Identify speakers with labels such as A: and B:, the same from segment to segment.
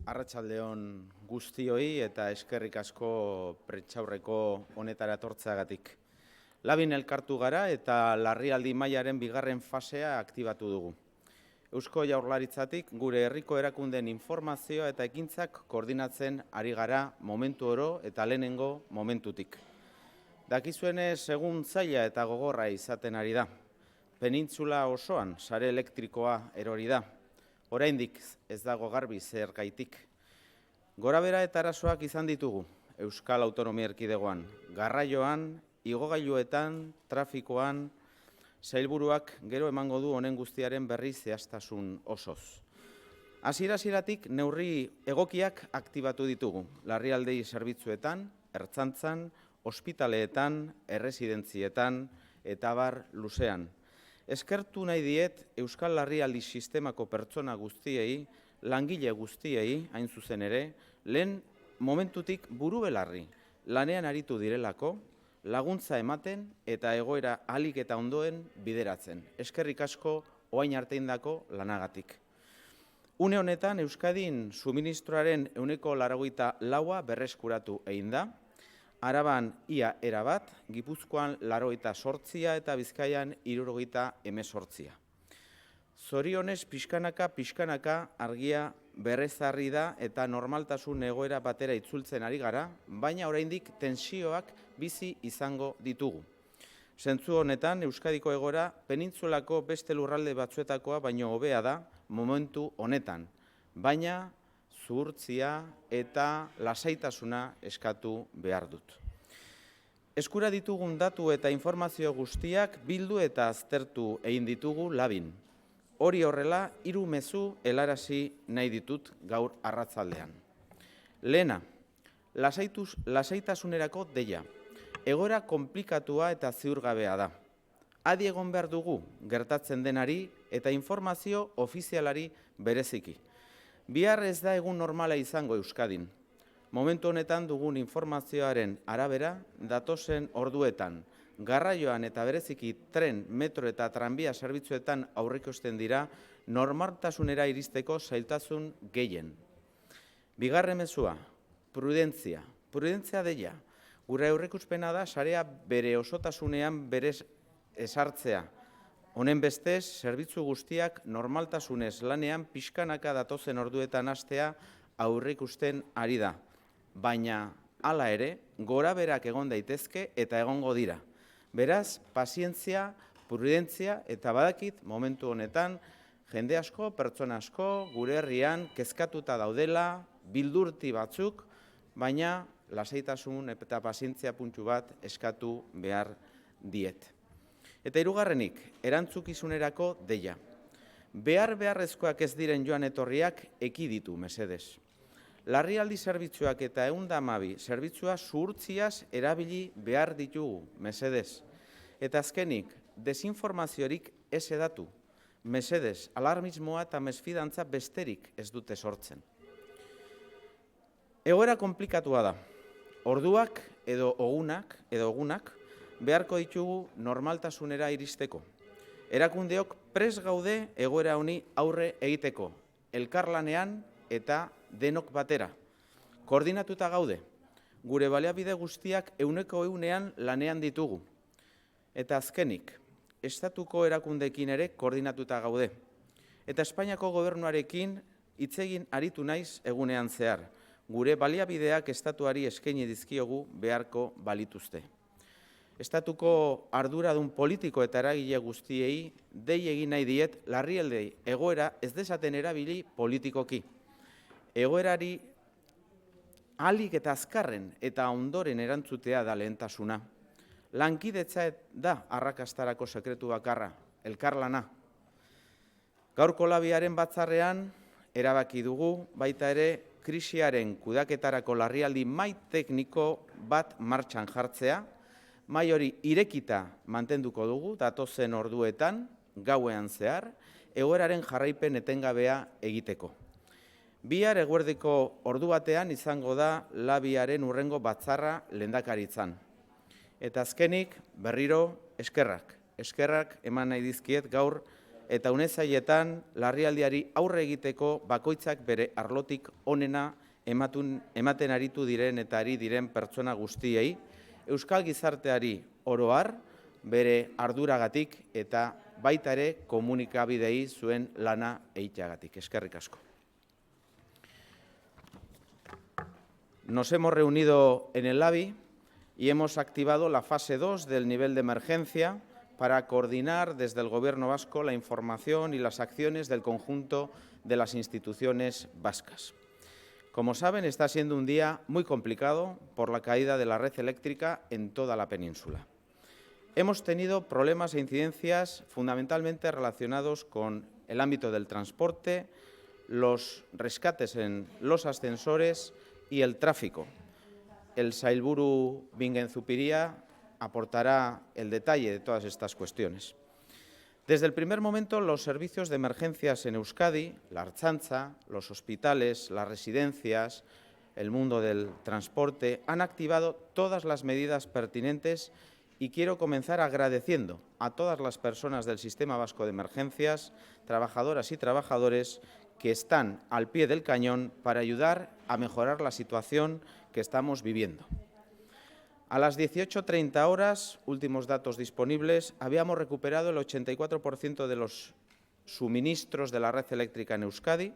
A: Arratsaldeon guztioi eta eskerrik asko prentsaurreko honetara etortzeagatik. Labin elkartu gara eta larrialdi mailaren bigarren fasea aktibatu dugu. Eusko Jaurlaritzatik gure herriko erakundeen informazioa eta ekintzak koordinatzen ari gara momentu oro eta lehenengo momentutik. Dakizuenez egun zaila eta gogorra izaten ari da. Penintzula osoan sare elektrikoa erori da. Oraindik ez dago garbi zergaitik. Gorabehera eta arazoak izan ditugu Euskal Autonomia Erkidegoan, garraioan, igogailuetan, trafikoan, sailburuak gero emango du honen guztiaren berri zehaztasun osoz. Hasiera-hasieratik neurri egokiak aktibatu ditugu, larrialdi zerbitzuetan, ertzaintzan, ospitaleetan, erresidentzietan eta abar luzean. Eskertu nahi diet Euskal Larrialdi Sistemako pertsona guztiei, langile guztiei, hain zuzen ere, lehen momentutik buru-belarri lanean aritu direlako, laguntza ematen eta egoera ahalik eta ondoen bideratzen. Eskerrik asko orain arte egindako lanagatik. Une honetan Euskadin suministroaren 94% berreskuratu egin da, Araban ia erabat, Gipuzkoan 88 eta Bizkaian 78. Zorionez pixkanaka argia berrezarri da eta normaltasun egoera batera itzultzen ari gara, baina oraindik tentsioak bizi izango ditugu. Zentzu honetan, Euskadiko egoera penintzulako beste lurralde batzuetakoa baino hobea da momentu honetan, baina zuhurtzia eta lasaitasuna eskatu behar dut. Eskura ditugun datu eta informazio guztiak bildu eta aztertu egin ditugu labin. Hori horrela, 3 mezu helarazi nahi ditut gaur arratsaldean. Lehena, lasaitasunerako deia. Egoera konplikatua eta ziurgabea da. Adi egon behar dugu gertatzen denari eta informazio ofizialari bereziki. Bihar ez da egun normala izango Euskadin. Momentu honetan dugun informazioaren arabera, datozen orduetan, garraioan eta bereziki tren, metro eta tranbia zerbitzuetan aurreikusten dira normaltasunera iristeko zailtasun gehien. Bigarren mezua, prudentzia. Prudentzia deia. Gure aurreikuspena da sarea bere osotasunean berez ezartzea. Honen bestez, zerbitzu guztiak normaltasunez lanean pixkanaka datozen orduetan hastea aurreikusten ari da. Baina, hala ere, gorabeherak egon daitezke eta egongo dira. Beraz, pazientzia, prudentzia eta badakit momentu honetan, jende asko, pertsona asko, gure herrian kezkatuta daudela, bildurti batzuk, baina lasaitasun eta pazientzia puntu bat eskatu behar diet. Eta hirugarrenik, erantzukizunerako deia. Beharrezkoak ez diren joan etorriak ekiditu mesedez. Larrialdi zerbitzuak eta 112 zerbitzua zuhurtziaz erabili behar ditugu mesedez. Eta azkenik, desinformaziorik ez edatu. Mesedez, alarmismoa eta mesfidantza besterik ez dute sortzen. Egoera konplikatua da. Orduak edo egunak beharko ditugu normaltasunera iristeko. Erakundeok prest gaude egoera honi aurre egiteko, elkarlanean eta denok batera. Koordinatuta gaude, gure baliabide guztiak 100% lanean ditugu. Eta azkenik, estatuko erakundeekin ere koordinatuta gaude. Eta Espainiako gobernuarekin hitz egin aritu naiz egunean zehar. Gure baliabideak estatuari eskaini dizkiogu beharko balituzte. Estatuko arduradun politiko eta eragile guztiei dei egin nahi diet larrialdi egoera ez dezaten erabili politikoki. Egoerari ahalik eta azkarren eta ondoren erantzutea da lehentasuna. Lankidetza da arrakastarako sekretu bakarra, elkarlana. Gaurko labiaren batzarrean erabaki dugu baita ere krisiaren kudeaketarako larrialdi mahai tekniko bat martxan jartzea, mahai hori irekita mantenduko dugu datozen orduetan, gauean zehar, egoeraren jarraipen etengabea egiteko. Bihar eguerdiko ordu batean izango da labiaren hurrengo batzarra lehendakaritzan. Eta azkenik berriro eskerrak. Eskerrak eman nahi dizkiet gaur eta unezailetan larrialdiari aurre egiteko bakoitzak bere arlotik onena ematen aritu diren eta ari diren pertsona guztiei, euskal gizarteari oro har, bere arduragatik eta baita ere komunikabidei zuen lana egiteagatik. Eskerrik asko. Nos hemos reunido en el LABI y hemos activado la fase 2 del nivel de emergencia para coordinar desde el Gobierno vasco la información y las acciones del conjunto de las instituciones vascas. Como saben, está siendo un día muy complicado por la caída de la red eléctrica en toda la península. Hemos tenido problemas e incidencias fundamentalmente relacionados con el ámbito del transporte, los rescates en los ascensores y el tráfico. El Sailburu Bingenzupiria aportará el detalle de todas estas cuestiones. Desde el primer momento, los servicios de emergencias en Euskadi, la Ertzaintza, los hospitales, las residencias, el mundo del transporte, han activado todas las medidas pertinentes y quiero comenzar agradeciendo a todas las personas del Sistema Vasco de Emergencias, trabajadoras y trabajadores que están al pie del cañón para ayudar a mejorar la situación que estamos viviendo. A las 18:30 horas, últimos datos disponibles, habíamos recuperado el 84% de los suministros de la red eléctrica en Euskadi,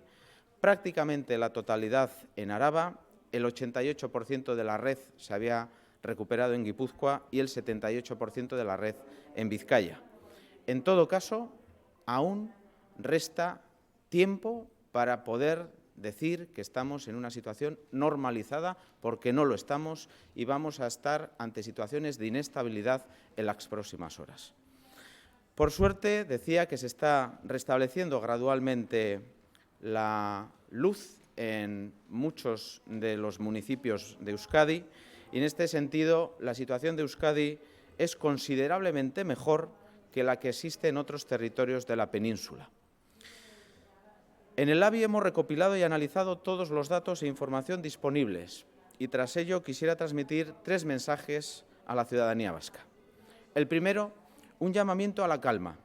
A: prácticamente la totalidad en Araba, el 88% de la red se había recuperado en Guipúzcoa y el 78% de la red en Vizcaya. En todo caso, aún resta tiempo para poder decir que estamos en una situación normalizada, porque no lo estamos y vamos a estar ante situaciones de inestabilidad en las próximas horas. Por suerte, decía que se está restableciendo gradualmente la luz en muchos de los municipios de Euskadi y en este sentido la situación de Euskadi es considerablemente mejor que la que existe en otros territorios de la península. En el LABI hemos recopilado y analizado todos los datos e información disponibles y tras ello quisiera transmitir 3 mensajes a la ciudadanía vasca. El primero, un llamamiento a la calma.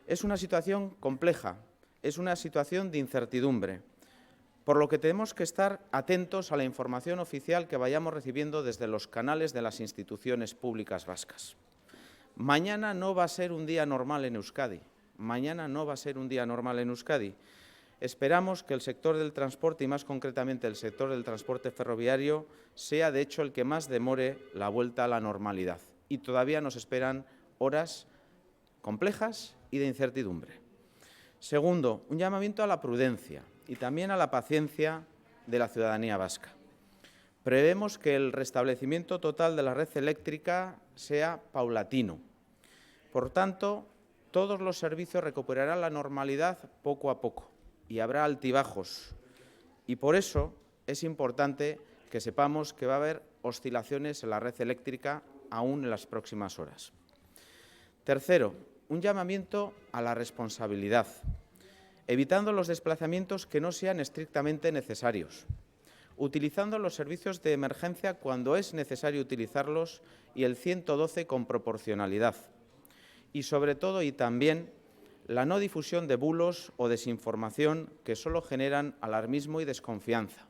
A: Es una situación compleja, es una situación de incertidumbre, por lo que tenemos que estar atentos a la información oficial que vayamos recibiendo desde los canales de las instituciones públicas vascas. Mañana no va a ser un día normal en Euskadi. Mañana no va a ser un día normal en Euskadi. Esperamos que el sector del transporte y más concretamente el sector del transporte ferroviario sea de hecho el que más demore la vuelta a la normalidad y todavía nos esperan horas complejas y de incertidumbre. Segundo, un llamamiento a la prudencia y también a la paciencia de la ciudadanía vasca. Prevemos que el restablecimiento total de la red eléctrica sea paulatino. Por tanto, todos los servicios recuperarán la normalidad poco a poco y habrá altibajos. Y por eso es importante que sepamos que va a haber oscilaciones en la red eléctrica aún en las próximas horas. Tercero, un llamamiento a la responsabilidad, evitando los desplazamientos que no sean estrictamente necesarios, utilizando los servicios de emergencia cuando es necesario utilizarlos y el 112 con proporcionalidad. Y sobre todo y también la no difusión de bulos o desinformación que solo generan alarmismo y desconfianza.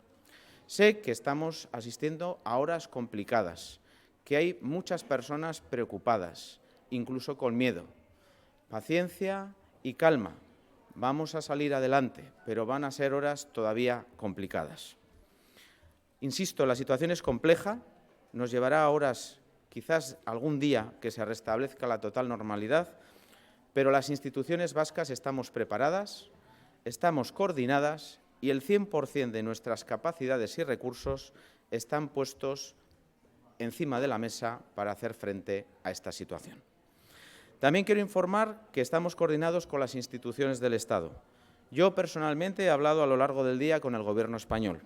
A: Sé que estamos asistiendo a horas complicadas, que hay muchas personas preocupadas, incluso con miedo. Paciencia y calma. Vamos a salir adelante, pero van a ser horas todavía complicadas. Insisto, la situación es compleja, nos llevará a horas, quizás algún día, que se restablezca la total normalidad, pero las instituciones vascas estamos preparadas, estamos coordinadas y el 100% de nuestras capacidades y recursos están puestos encima de la mesa para hacer frente a esta situación. También quiero informar que estamos coordinados con las instituciones del Estado. Yo personalmente he hablado a lo largo del día con el Gobierno español.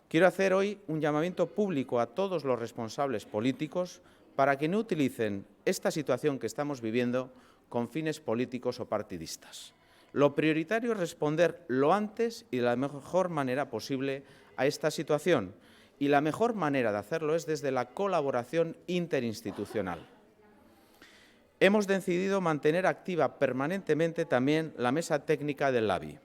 A: Quiero hacer hoy un llamamiento público a todos los responsables políticos para que no utilicen esta situación que estamos viviendo con fines políticos o partidistas. Lo prioritario es responder lo antes y de la mejor manera posible a esta situación y la mejor manera de hacerlo es desde la colaboración interinstitucional. Hemos decidido mantener activa permanentemente también la mesa técnica del LABI,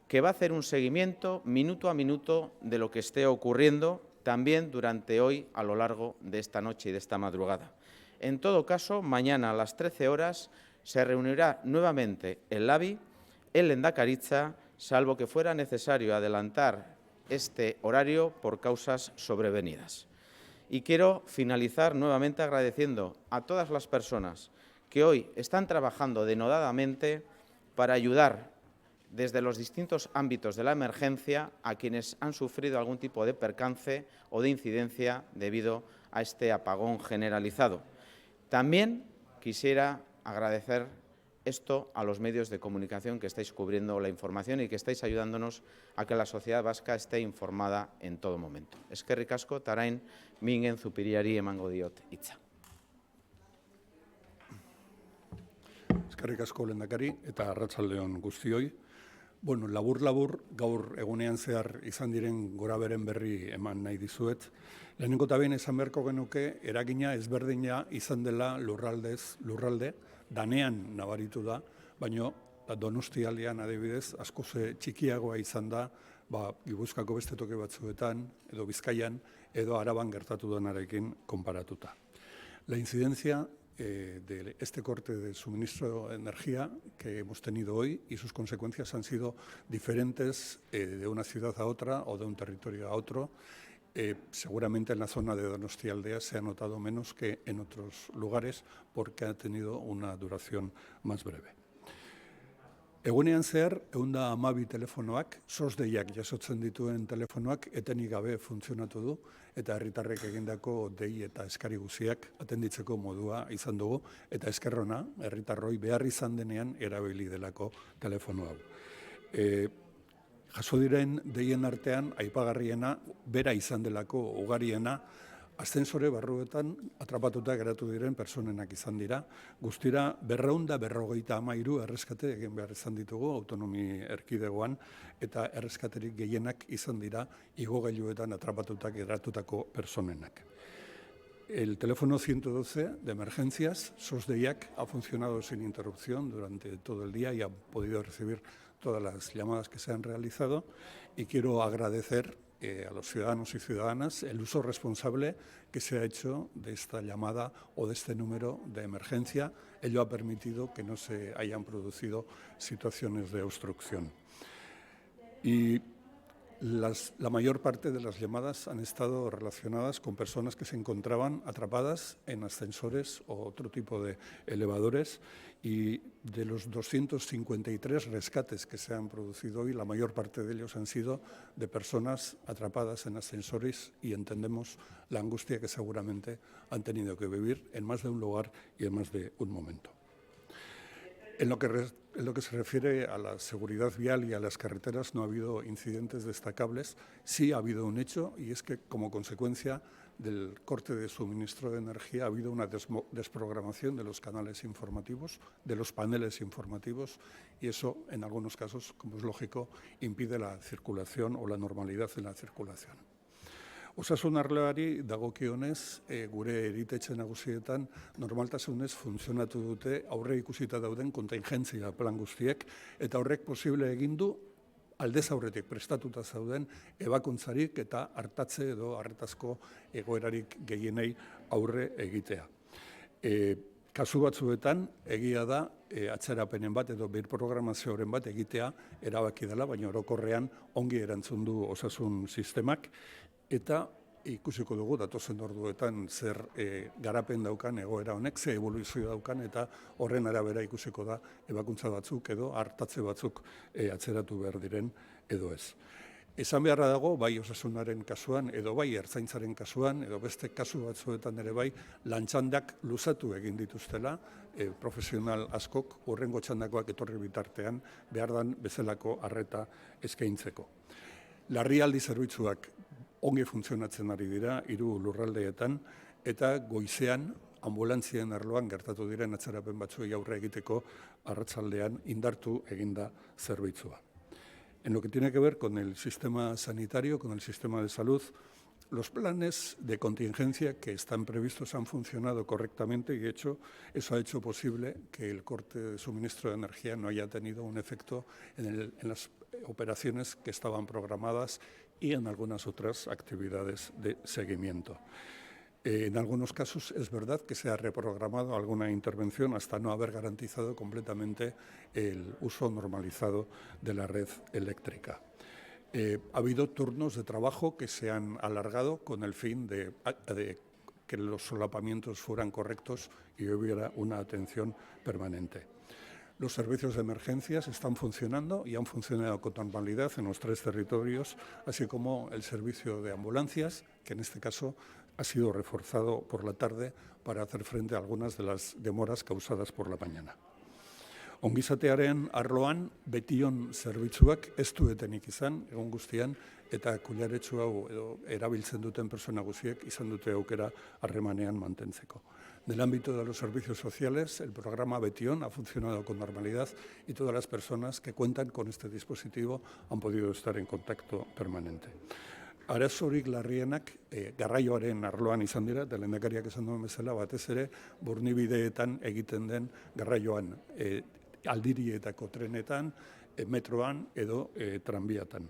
A: que va a hacer un seguimiento minuto a minuto de lo que esté ocurriendo también durante hoy a lo largo de esta noche y de esta madrugada. En todo caso, mañana a las 13 horas se reunirá nuevamente el LABI, el Lehendakaritza, salvo que fuera necesario adelantar este horario por causas sobrevenidas. Y quiero finalizar nuevamente agradeciendo a todas las personas que hoy están trabajando denodadamente para ayudar desde los distintos ámbitos de la emergencia a quienes han sufrido algún tipo de percance o de incidencia debido a este apagón generalizado. También quisiera agradecer esto a los medios de comunicación que estáis cubriendo la información y que estáis ayudándonos a que la sociedad vasca esté informada en todo momento. Eskerrik asko, eta orain Mingen Zupiriari emango diot hitza.
B: Eskerrik asko lehendakari eta arratsalde on guztioi. Bueno, labur gaur egunean zehar izan diren goraberen berri eman nahi dizuet. Lehenengo eta behin esan beharko genuke eragina ezberdina izan dela lurralde, danean nabaritu da, baina Donostialdean adibidez askoz txikiagoa izan da, Gipuzkoako beste toki batzuetan, edo Bizkaian, edo Araban gertatu denarekin konparatuta. La incidencia de este corte de suministro de energía que hemos tenido hoy y sus consecuencias han sido diferentes de una ciudad a otra o de un territorio a otro. Seguramente en la zona de Donostialdea se ha notado menos que en otros lugares porque ha tenido una duración más breve. Egunean zehar, 112 telefonoak, SOS deiak jasotzen dituen telefonoak etenik gabe funtzionatu du eta herritarrek egindako dei eta eskari guziak atenditzeko modua izan dugu eta eskerrona herritarroi behar izan denean erabili delako telefono hau. Jaso diren deien artean aipagarriena bera izan delako ugariena Ascensore barruetan atrapatuta geratu diren personenak izan dira. Guztira 253 erreskate egin behar izan ditugu autonomi erkidegoan eta erreskaterik gehienak izan dira igogailuetan atrapatuta geratutako personenak. El teléfono 112 de emergencias, SOS deiak, ha funcionado sin interrupción durante todo el día y ha podido recibir todas las llamadas que se han realizado y quiero agradecer a los ciudadanos y ciudadanas el uso responsable que se ha hecho de esta llamada o de este número de emergencia. Ello ha permitido que no se hayan producido situaciones de obstrucción. Y la mayor parte de las llamadas han estado relacionadas con personas que se encontraban atrapadas en ascensores o otro tipo de elevadores y de los 253 rescates que se han producido hoy, la mayor parte de ellos han sido de personas atrapadas en ascensores y entendemos la angustia que seguramente han tenido que vivir en más de un lugar y en más de un momento. En lo que se refiere a la seguridad vial y a las carreteras no ha habido incidentes destacables. Sí ha habido un hecho y es que como consecuencia del corte de suministro de energía ha habido una desprogramación de los canales informativos, de los paneles informativos y eso en algunos casos, como es lógico, impide la circulación o la normalidad en la circulación. Osasun arloari dagokionez, gure eritetxe nagusietan normaltasunez funtzionatu dute aurre ikusita dauden kontingentzia plan guztiek eta horrek posible egin du aldez aurretik prestatuta zauden ebakuntzarik eta hartatze edo harretazko egoerarik gehienei aurre egitea. Kasu batzuetan egia da atzerapenen bat edo birprogramazioaren bat egitea erabaki dela, baina orokorrean ongi erantzun du osasun sistemak eta ikusiko dugu datozen orduetan zer garapen daukan egoera honek, ze eboluzio daukan eta horren arabera ikusiko da ebakuntza batzuk edo hartatze batzuk atzeratu behar diren edo ez. Esan beharra dago, bai osasunaren kasuan edo bai ertzaintzaren kasuan edo beste kasu batzuetan ere bai lantxandak luzatu egin dituztela profesional askok hurrengo txandakoak etorri bitartean behar dan bezalako arreta eskaintzeko. Larrialdi zerbitzuak ongi funtzionatzen ari dira 3 lurraldeetan eta goizean anbulantzien arloan gertatu diren atzerapen batzuei aurre egiteko arratsaldean indartu eginda zerbitzua. En lo que tiene que ver con el sistema sanitario, con el sistema de salud, Los planes de contingencia que están previstos han funcionado correctamente y eso ha hecho posible que el corte de suministro de energía no haya tenido un efecto en las operaciones que estaban programadas y en algunas otras actividades de seguimiento. En algunos casos es verdad que se ha reprogramado alguna intervención hasta no haber garantizado completamente el uso normalizado de la red eléctrica. Ha habido turnos de trabajo que se han alargado con el fin de que los solapamientos fueran correctos y hubiera una atención permanente. Los servicios de emergencias están funcionando y han funcionado con normalidad en los 3 territorios, así como el servicio de ambulancias, que en este caso ha sido reforzado por la tarde para hacer frente a algunas de las demoras causadas por la mañana. Ongizatearen arloan betion zerbitzuak ez du etenik izan, egun guztian, eta kuliaretsu hau edo erabiltzen duten persona guztiek izan dute aukera harremanean mantentzeko. En el ámbito de los servicios sociales, el programa Betion ha funcionado con normalidad y todas las personas que cuentan con este dispositivo han podido estar en contacto permanente. Arazorik larrienak garraioaren arloan izan dira, eta lehendakariak esan duen bezala, batez ere Burnibideetan egiten den garraioan, aldirietako trenetan, metroan edo tranbiatan.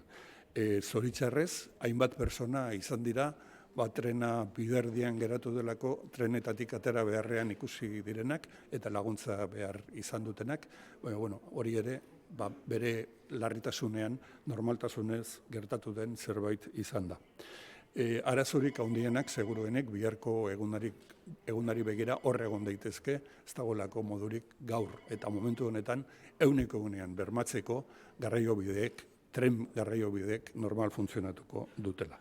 B: Zoritxarrez, hainbat persona izan dira, trena biderdian geratu delako trenetatik atera beharrean ikusi direnak eta laguntza behar izan dutenak. Hori ere, bere larritasunean, normaltasunez gertatu den zerbait izan da. Arazorik handienak, seguruenek, biharko egunari begira hor egon daitezke, ez dagoelako modurik gaur eta momentu honetan eguneko egunean bermatzeko tren garraiobideek normal funtzionatuko dutela.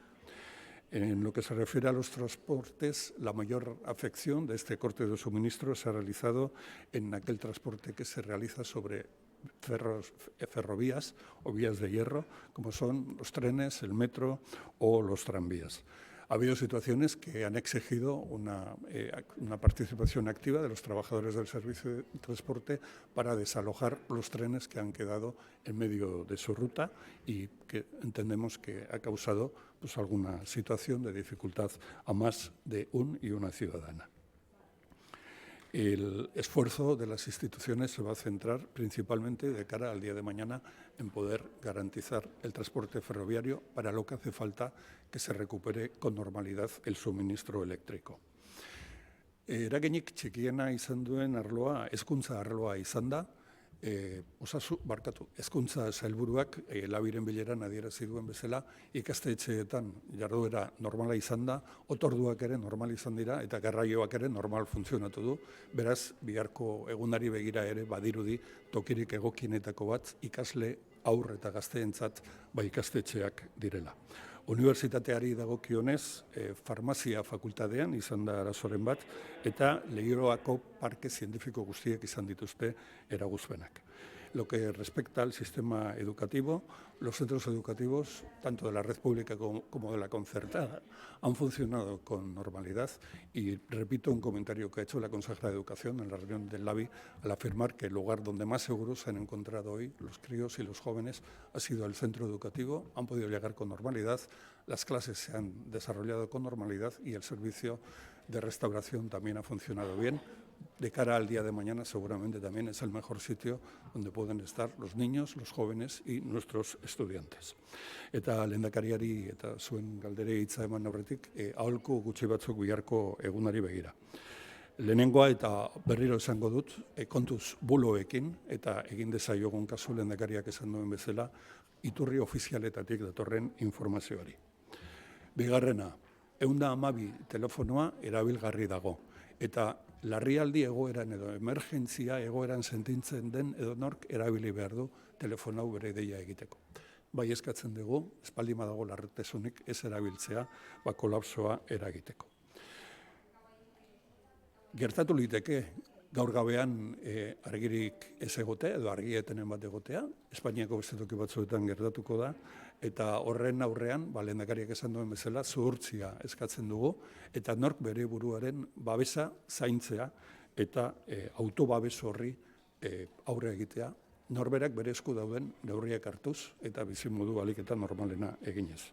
B: En lo que se refiere a los transportes, la mayor afección de este corte de suministro se ha realizado en aquel transporte que se realiza sobre ferrovías o vías de hierro, como son los trenes, el metro o los tranvías. Ha habido situaciones que han exigido una participación activa de los trabajadores del servicio de transporte para desalojar los trenes que han quedado en medio de su ruta y que entendemos que ha causado alguna situación de dificultad a más de un y una ciudadana. El esfuerzo de las instituciones se va a centrar principalmente de cara al día de mañana en poder garantizar el transporte ferroviario, para lo que hace falta que se recupere con normalidad el suministro eléctrico. Eraginik txikiena izan duen arloa, hezkuntza arloa izan da, hezkuntza sailburuak Labiren bileran adierazi duen bezala, ikastetxeetan jarduera normala izan da, otorduak ere normal izan dira eta garraioak ere normal funtzionatu du. Beraz, biharko egunari begira ere badirudi tokirik egokienetako bat ikasle, haur eta gazteentzat ikastetxeak direla. Unibertsitateari dagokionez, farmazia fakultatean izan da arazoren bat, eta Leioako parke zientifiko guztiek izan dituzte eraguzpenak. Lo que respecta al sistema educativo, los centros educativos, tanto de la red pública como de la concertada, han funcionado con normalidad y repito un comentario que ha hecho la consejera de Educación en la reunión del LABI al afirmar que el lugar donde más seguros se han encontrado hoy los críos y los jóvenes ha sido el centro educativo, han podido llegar con normalidad, las clases se han desarrollado con normalidad y el servicio de restauración también ha funcionado bien. De cara al día de mañana seguramente también es el mejor sitio donde pueden estar los niños, los jóvenes y nuestros estudiantes. Eta lehendakariari eta zuen galdere hitza eman aurretik, aholku gutxi batzuk biharko egunari begira. Lehenengoa eta berriro esango dut, kontuz buloekin eta egin dezaiogun kasu lehendakariak esan duen bezala, iturri ofizialetatik datorren informazioari. Bigarrena, 112 telefonoa erabilgarri dago eta larrialdi egoeran edo emergentzia egoeran sentitzen den edonork erabili behar du telefono hau bere deia egiteko. Bai eskatzen dugu, espaldi badago larritasunik ez erabiltzea, kolapsoa eragiteko. Gertatu liteke gaur gabean argirik ez egotea edo argietenen bat egotea, Espainiako beste toki batzuetan gertatuko da, eta horren aurrean, lehendakariak esan duen bezala, zuhurtzia eskatzen dugu, eta nork bere buruaren babesa zaintzea eta autobabes horri aurre egitea, norberak bere esku dauden neurriak hartuz eta bizimodu ahalik eta normalena eginez.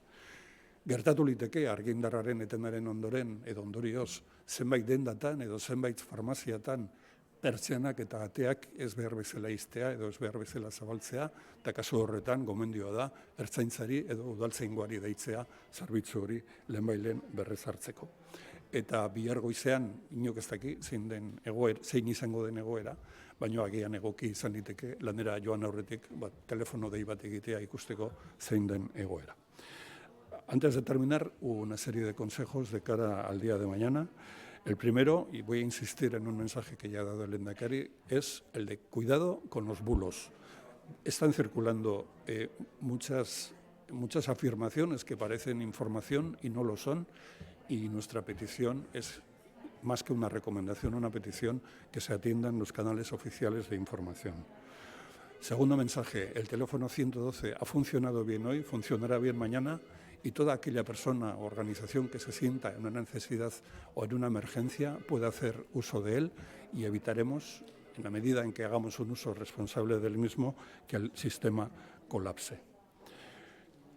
B: Gertatu liteke argindarraren etenaren ondoren edo ondorioz zenbait dendatan edo zenbait farmaziatan pertsianak eta ateak ez behar bezala iztea edo ez behar bezala zabaltzea, eta kasu horretan gomendioa da ertzaintzari edo udaltzaingoari deitzea zerbitzu hori lehenbailen berrezartzeko. Eta bihar goizean inok ez daki zein izango den egoera, baina agian egoki izan liteke lanera joan aurretik telefono dei bat egitea ikusteko zein den egoera. Antes de terminar, una serie de consejos de cara al día de mañana. El primero, y voy a insistir en un mensaje que ya ha dado el Lehendakari, es el de cuidado con los bulos. Están circulando muchas afirmaciones que parecen información y no lo son, y nuestra petición es más que una recomendación, una petición que se atiendan los canales oficiales de información. Segundo mensaje, el teléfono 112 ha funcionado bien hoy, funcionará bien mañana, y toda aquella persona o organización que se sienta en una necesidad o en una emergencia puede hacer uso de él, y evitaremos, en la medida en que hagamos un uso responsable del mismo, que el sistema colapse.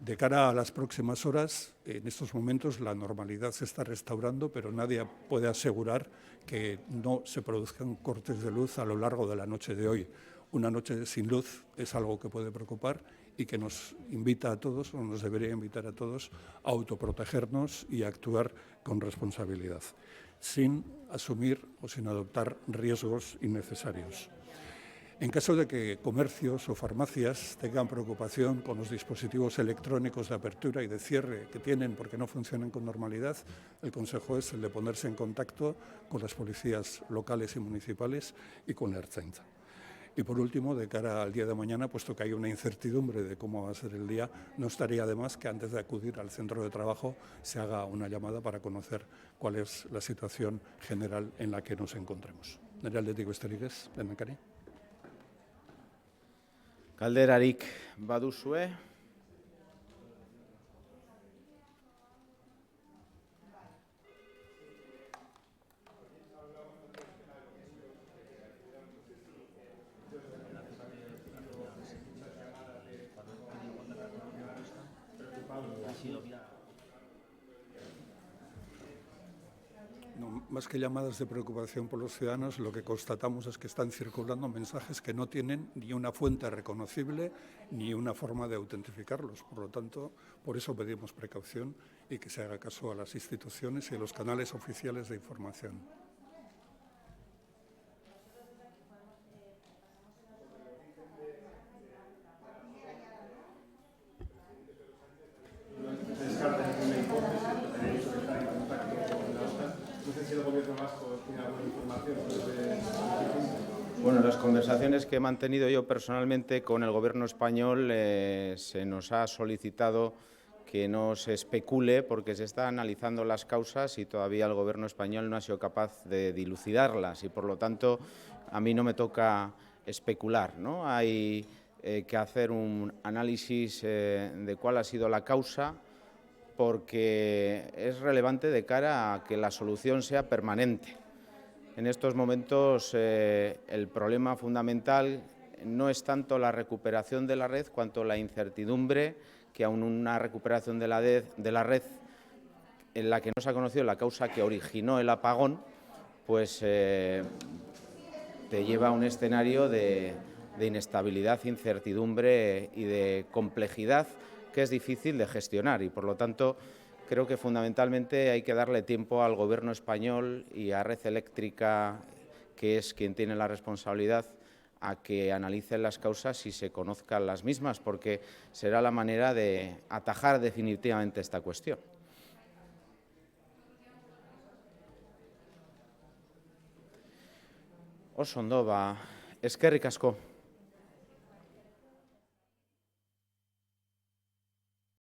B: De cara a las próximas horas, en estos momentos la normalidad se está restaurando, pero nadie puede asegurar que no se produzcan cortes de luz a lo largo de la noche de hoy. Una noche sin luz es algo que puede preocupar y que nos invita a todos, o nos debería invitar a todos, a autoprotegernos y a actuar con responsabilidad, sin asumir o sin adoptar riesgos innecesarios. En caso de que comercios o farmacias tengan preocupación con los dispositivos electrónicos de apertura y de cierre que tienen porque no funcionan con normalidad, el consejo es el de ponerse en contacto con las policías locales y municipales y con la Ertzaintza. Y por último, de cara al día de mañana, puesto que hay una incertidumbre de cómo va a ser el día, no estaría de más que antes de acudir al centro de trabajo se haga una llamada para conocer cuál es la situación general en la que nos encontremos. Nire aldetik besterik ez, Lehendakari.
A: Galderarik baduzue?
B: No, más que llamadas de preocupación por los ciudadanos, lo que constatamos es que están circulando mensajes que no tienen ni una fuente reconocible ni una forma de autentificarlos. Por lo tanto, por eso pedimos precaución y que se haga caso a las instituciones y a los canales oficiales de información.
A: Bueno, las conversaciones que he mantenido yo personalmente con el Gobierno español se nos ha solicitado que no se especule porque se están analizando las causas y todavía el Gobierno español no ha sido capaz de dilucidarlas y por lo tanto a mí no me toca especular, ¿no? Hay que hacer un análisis de cuál ha sido la causa porque es relevante de cara a que la solución sea permanente. En estos momentos el problema fundamental no es tanto la recuperación de la red cuanto la incertidumbre que aun una recuperación de la red en la que no se ha conocido la causa que originó el apagón, pues te lleva a un escenario de inestabilidad, incertidumbre y de complejidad que es difícil de gestionar y por lo tanto creo que fundamentalmente hay que darle tiempo al Gobierno español y a Red Eléctrica, que es quien tiene la responsabilidad, a que analicen las causas y se conozcan las mismas, porque será la manera de atajar definitivamente esta cuestión. Oso ondo, eskerrik asko.